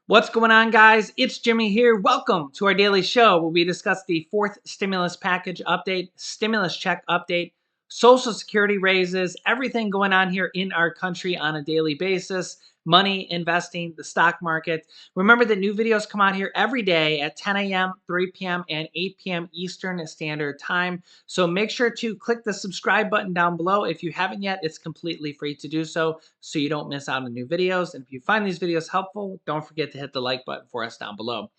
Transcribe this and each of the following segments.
What's going on, guys? It's Jimmy here. Welcome to our daily show where we discuss the fourth stimulus package update, stimulus check update, Social Security raises, everything going on here in our country on a daily basis, money, investing, the stock market. Remember that new videos come out here every day at 10 a.m., 3 p.m., and 8 p.m. Eastern Standard Time. So make sure to click the subscribe button down below. If you haven't yet, it's completely free to do so you don't miss out on new videos. And if you find these videos helpful, don't forget to hit the like button for us down below.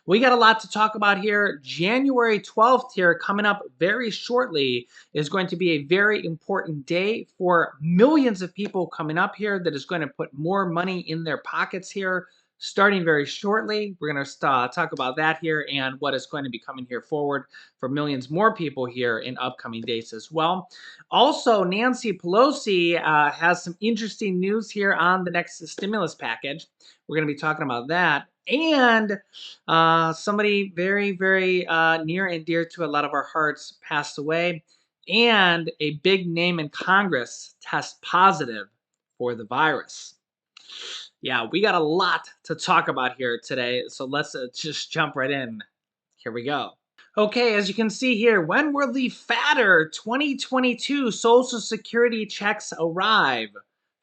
We got a lot to talk about here. January 12th here coming up very shortly is going to be a very important day for millions of people coming up here that is going to put more money in their pockets here starting very shortly. We're going to talk about that here and what is going to be coming here forward for millions more people here in upcoming days as well. Also, Nancy Pelosi has some interesting news here on the next stimulus package. We're going to be talking about that. And somebody very, very near and dear to a lot of our hearts passed away. And a big name in Congress tests positive for the virus. Yeah, we got a lot to talk about here today. So let's just jump right in. Here we go. Okay, as you can see here, when will the fatter 2022 Social Security checks arrive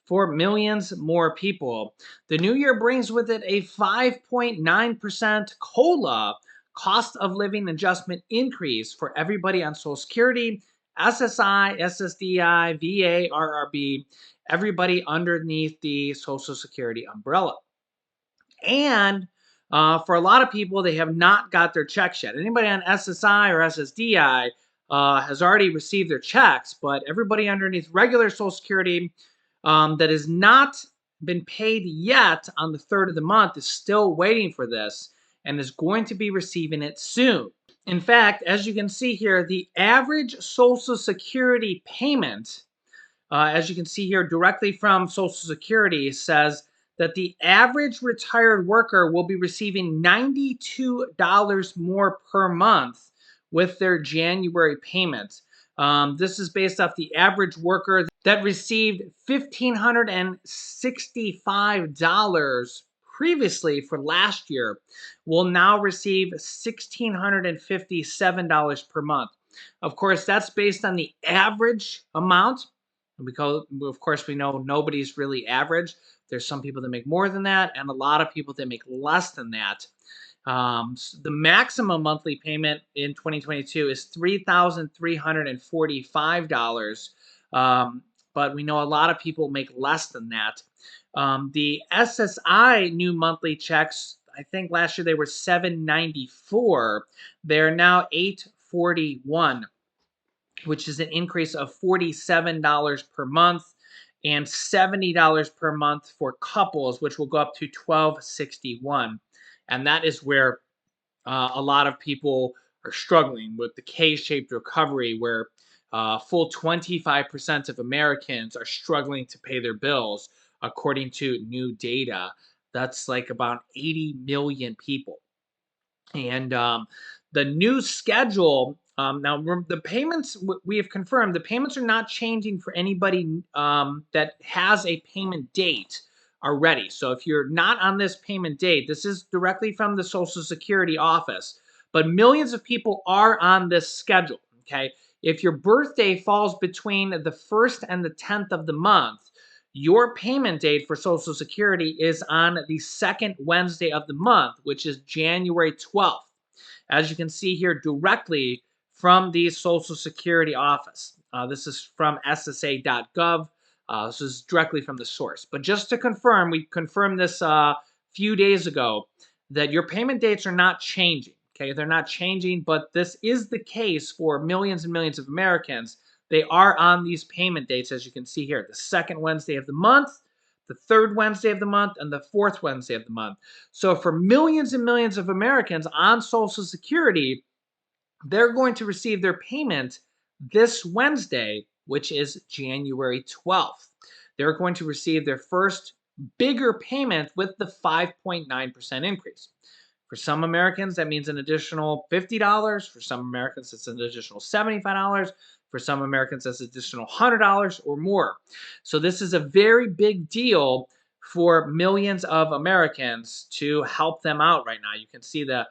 for millions more people? The new year brings with it a 5.9% COLA, cost of living adjustment increase for everybody on Social Security, SSI, SSDI, VA, RRB, everybody underneath the Social Security umbrella. And for a lot of people, they have not got their checks yet. Anybody on SSI or SSDI has already received their checks, but everybody underneath regular Social Security that has not been paid yet on the 3rd of the month is still waiting for this and is going to be receiving it soon. In fact, as you can see here, the average Social Security payment, as you can see here directly from Social Security, says that the average retired worker will be receiving $92 more per month with their January payment. This is based off the average worker that received $1,565 previously for last year will now receive $1,657 per month. Of course, that's based on the average amount. Because, of course, we know nobody's really average. There's some people that make more than that, and a lot of people that make less than that. The maximum monthly payment in 2022 is $3,345, but we know a lot of people make less than that. The SSI new monthly checks, I think last year they were $794. They're now $841, which is an increase of $47 per month and $70 per month for couples, which will go up to $1,261. And that is where a lot of people are struggling with the K-shaped recovery, where full 25% of Americans are struggling to pay their bills, according to new data. That's like about 80 million people. And the new schedule, now the payments, we have confirmed the payments are not changing for anybody that has a payment date already. So if you're not on this payment date, this is directly from the Social Security office, but millions of people are on this schedule, okay? If your birthday falls between the 1st and the 10th of the month, your payment date for Social Security is on the second Wednesday of the month, which is January 12th. As you can see here directly from the Social Security office. This is from ssa.gov. This is directly from the source. But just to confirm, we confirmed this a few days ago, that your payment dates are not changing. Okay, they're not changing, but this is the case for millions and millions of Americans. They are on these payment dates, as you can see here, the second Wednesday of the month, the third Wednesday of the month, and the fourth Wednesday of the month. So for millions and millions of Americans on Social Security, they're going to receive their payment this Wednesday, which is January 12th. They're going to receive their first bigger payment with the 5.9% increase. For some Americans, that means an additional $50. For some Americans, it's an additional $75. For some Americans, that's an additional $100 or more. So this is a very big deal for millions of Americans to help them out right now. You can see the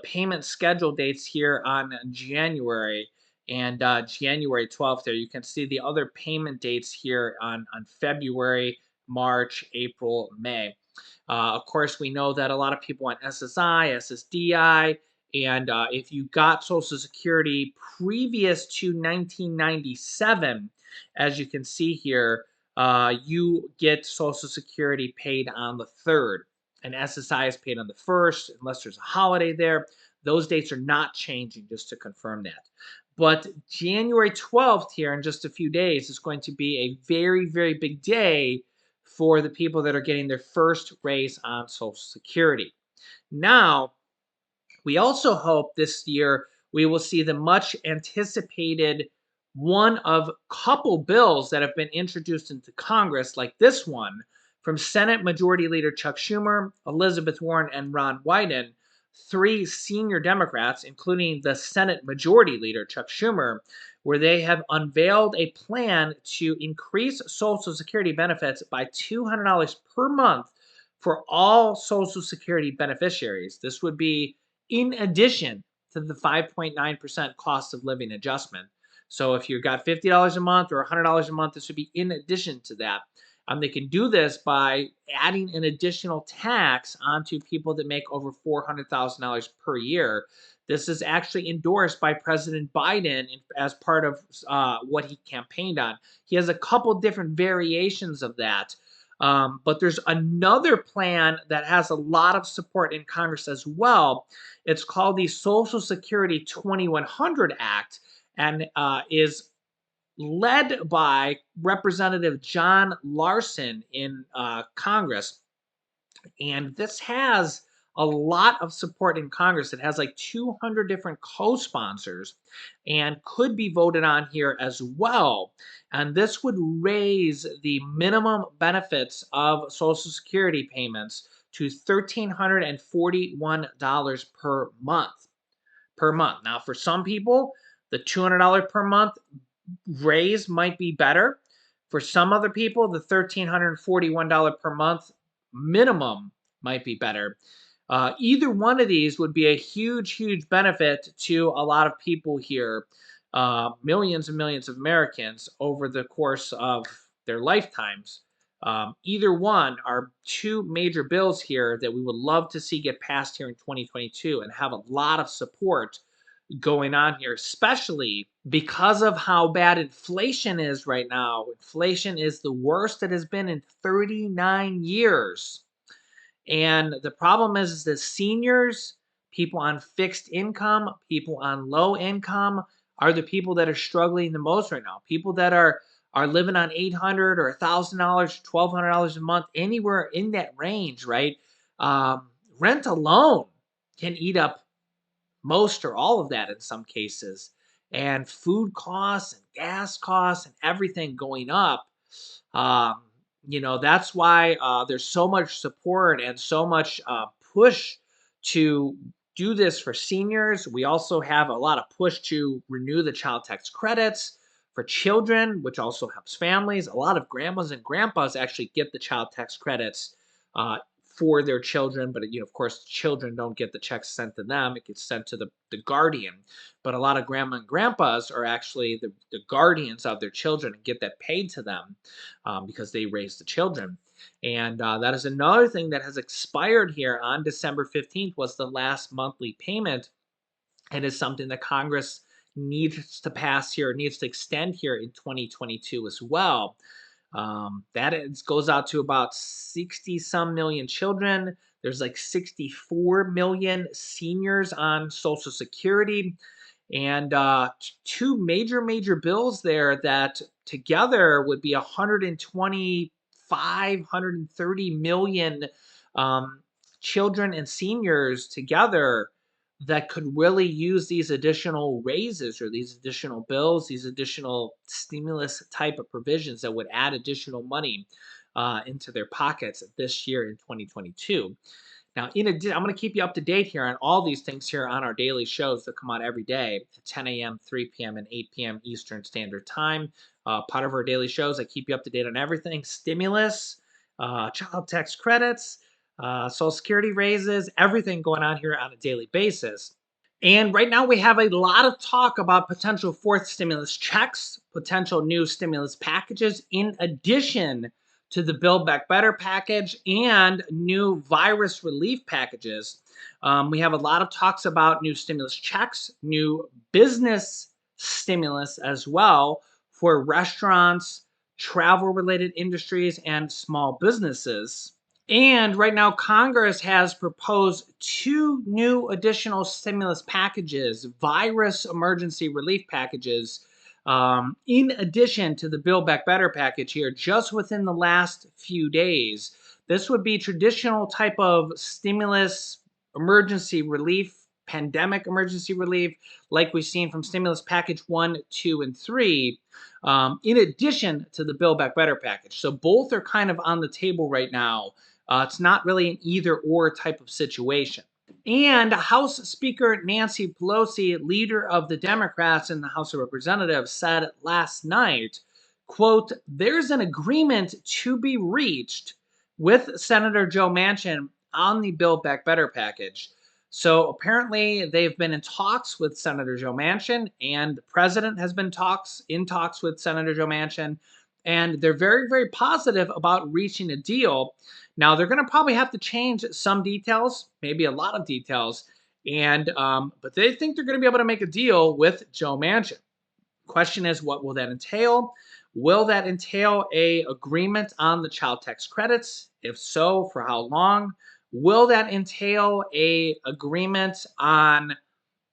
payment schedule dates here on January and January 12th there. You can see the other payment dates here on February, March, April, May. Of course, we know that a lot of people want SSI, SSDI, and if you got Social Security previous to 1997, as you can see here, you get Social Security paid on the 3rd, and SSI is paid on the 1st, unless there's a holiday there. Those dates are not changing, just to confirm that. But January 12th here in just a few days is going to be a very, very big day for the people that are getting their first raise on Social Security. Now, we also hope this year we will see the much anticipated one of couple bills that have been introduced into Congress, like this one from Senate Majority Leader Chuck Schumer, Elizabeth Warren, and Ron Wyden, three senior Democrats, including the Senate Majority Leader Chuck Schumer, where they have unveiled a plan to increase Social Security benefits by $200 per month for all Social Security beneficiaries. This would be in addition to the 5.9% cost of living adjustment. So if you've got $50 a month or $100 a month, this would be in addition to that. They can do this by adding an additional tax onto people that make over $400,000 per year. This is actually endorsed by President Biden as part of what he campaigned on. He has a couple different variations of that. But there's another plan that has a lot of support in Congress as well. It's called the Social Security 2100 Act and is led by Representative John Larson in Congress. And this has a lot of support in Congress. It has like 200 different co-sponsors and could be voted on here as well. And this would raise the minimum benefits of Social Security payments to $1,341 per month. Now, for some people, the $200 per month raise might be better. For some other people, the $1,341 per month minimum might be better. Either one of these would be a huge, huge benefit to a lot of people here, millions and millions of Americans over the course of their lifetimes. Either one are two major bills here that we would love to see get passed here in 2022 and have a lot of support going on here, especially because of how bad inflation is right now. Inflation is the worst it has been in 39 years. And the problem is that seniors, people on fixed income, people on low income are the people that are struggling the most right now. People that are living on $800 or $1,000, $1,200 a month, anywhere in that range, right? Rent alone can eat up most or all of that in some cases. And food costs and gas costs and everything going up. Um, that's why there's so much support and so much push to do this for seniors. We also have a lot of push to renew the child tax credits for children, which also helps families. A lot of grandmas and grandpas actually get the child tax credits for their children, but of course, children don't get the checks sent to them. It gets sent to the guardian. But a lot of grandma and grandpas are actually the guardians of their children and get that paid to them because they raise the children. And that is another thing that has expired here on December 15th was the last monthly payment. And is something that Congress needs to pass here, needs to extend here in 2022 as well. Goes out to about 60 some million children. There's like 64 million seniors on Social Security. And two major bills there that together would be 125, 130 million children and seniors together that could really use these additional raises or these additional bills, these additional stimulus type of provisions that would add additional money into their pockets this year in 2022. Now, in addition, I'm going to keep you up to date here on all these things here on our daily shows that come out every day at 10 a.m., 3 p.m., and 8 p.m. Eastern Standard Time. Part of our daily shows, I keep you up to date on everything. Stimulus, child tax credits, Social Security raises, everything going on here on a daily basis. And right now, we have a lot of talk about potential fourth stimulus checks, potential new stimulus packages, in addition to the Build Back Better package and new virus relief packages. We have a lot of talks about new stimulus checks, new business stimulus as well for restaurants, travel related industries, and small businesses. And right now, Congress has proposed two new additional stimulus packages, virus emergency relief packages, in addition to the Build Back Better package here, just within the last few days. This would be traditional type of stimulus emergency relief, pandemic emergency relief, like we've seen from stimulus package 1, 2, and 3. In addition to the Build Back Better package. So both are kind of on the table right now. It's not really an either or type of situation. And House Speaker Nancy Pelosi, leader of the Democrats in the House of Representatives, said last night, quote, "There's an agreement to be reached with Senator Joe Manchin on the Build Back Better package." So apparently they've been in talks with Senator Joe Manchin, and the president has been in talks with Senator Joe Manchin, and they're very, very positive about reaching a deal. Now they're going to probably have to change some details, maybe a lot of details, and but they think they're going to be able to make a deal with Joe Manchin. Question is, what will that entail? Will that entail a agreement on the child tax credits? If so, for how long? Will that entail a agreement on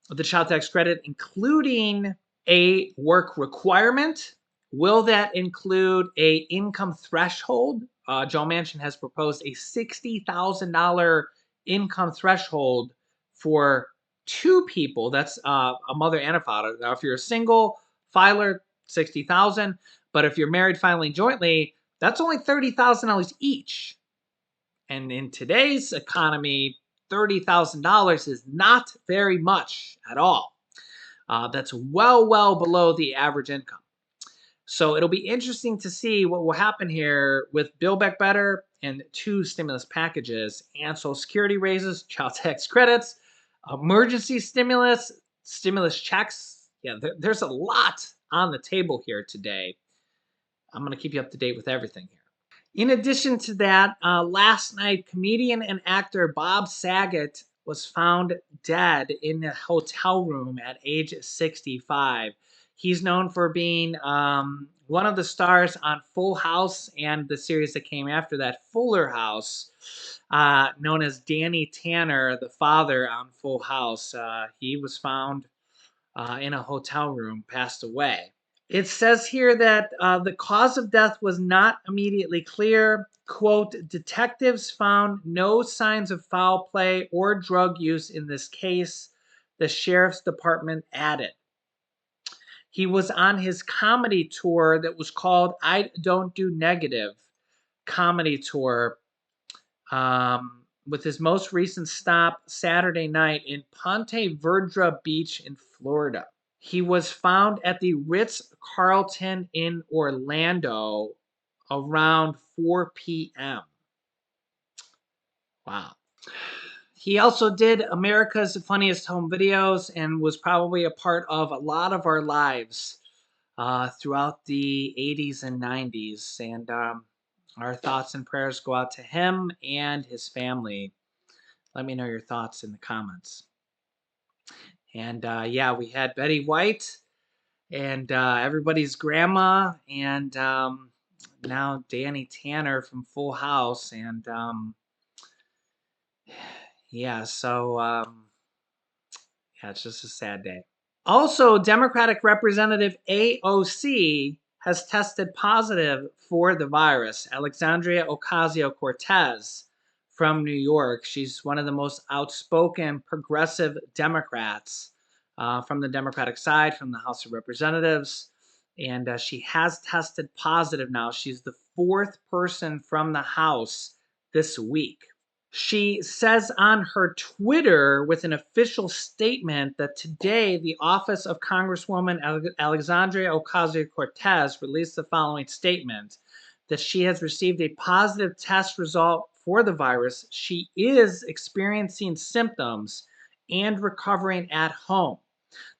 the child tax credit, including a work requirement? Will that include a income threshold? Joe Manchin has proposed a $60,000 income threshold for two people. That's a mother and a father. Now, if you're a single filer, 60,000. But if you're married filing jointly, that's only $30,000 each. And in today's economy, $30,000 is not very much at all. That's well, well below the average income. So it'll be interesting to see what will happen here with Build Back Better and two stimulus packages and Social Security raises, child tax credits, emergency stimulus checks. Yeah, there's a lot on the table here today. I'm going to keep you up to date with everything here. In addition to that, last night, comedian and actor Bob Saget was found dead in a hotel room at age 65. He's known for being one of the stars on Full House and the series that came after that, Fuller House, known as Danny Tanner, the father on Full House. He was found in a hotel room, passed away. It says here that the cause of death was not immediately clear. Quote, detectives found no signs of foul play or drug use in this case, the sheriff's department added. He was on his comedy tour that was called I Don't Do Negative comedy tour, with his most recent stop Saturday night in Ponte Vedra Beach in Florida. He was found at the Ritz-Carlton in Orlando around 4 p.m. Wow. He also did America's Funniest Home Videos and was probably a part of a lot of our lives throughout the 80s and 90s. And our thoughts and prayers go out to him and his family. Let me know your thoughts in the comments. And yeah, we had Betty White and everybody's grandma, and now Danny Tanner from Full House. And yeah, so yeah, it's just a sad day. Also, Democratic Representative AOC has tested positive for the virus. Alexandria Ocasio-Cortez from New York. She's one of the most outspoken progressive Democrats from the Democratic side, from the House of Representatives. And she has tested positive now. She's the fourth person from the House this week. She says on her Twitter with an official statement that today the office of Congresswoman Alexandria Ocasio-Cortez released the following statement, that she has received a positive test result for the virus. She is experiencing symptoms and recovering at home.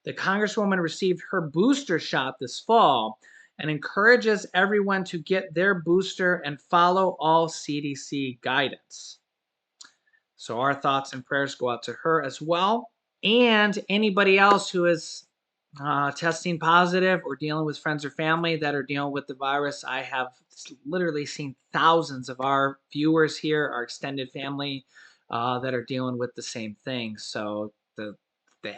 The Congresswoman received her booster shot this fall and encourages everyone to get their booster and follow all CDC guidance. So our thoughts and prayers go out to her as well. And anybody else who is testing positive or dealing with friends or family that are dealing with the virus. I have literally seen thousands of our viewers here, our extended family, that are dealing with the same thing. So the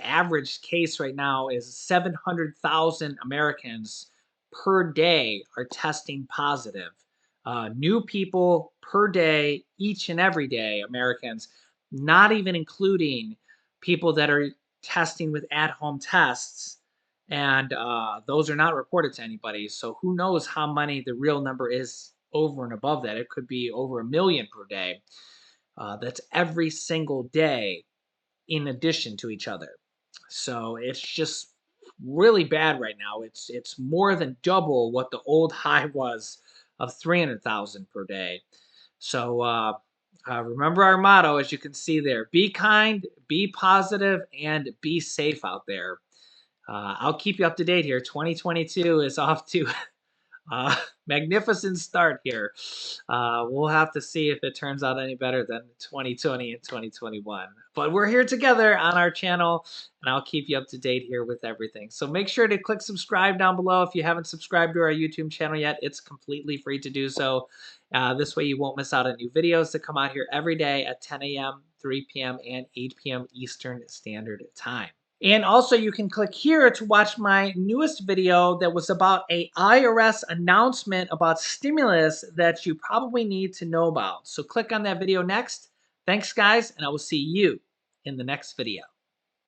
average case right now is 700,000 Americans per day are testing positive. New people per day, each and every day, Americans, not even including people that are testing with at-home tests, and those are not reported to anybody. So who knows how many the real number is over and above that? It could be over 1 million per day. That's every single day in addition to each other. So it's just really bad right now. It's more than double what the old high was of 300,000 per day. So remember our motto, as you can see there: be kind, be positive, and be safe out there. I'll keep you up to date here. 2022 is off to magnificent start here. We'll have to see if it turns out any better than 2020 and 2021. But we're here together on our channel, and I'll keep you up to date here with everything. So make sure to click subscribe down below if you haven't subscribed to our YouTube channel yet. It's completely free to do so. This way you won't miss out on new videos that come out here every day at 10 a.m., 3 p.m., and 8 p.m. Eastern Standard Time. And also you can click here to watch my newest video that was about a IRS announcement about stimulus that you probably need to know about. So click on that video next. Thanks guys, and I will see you in the next video.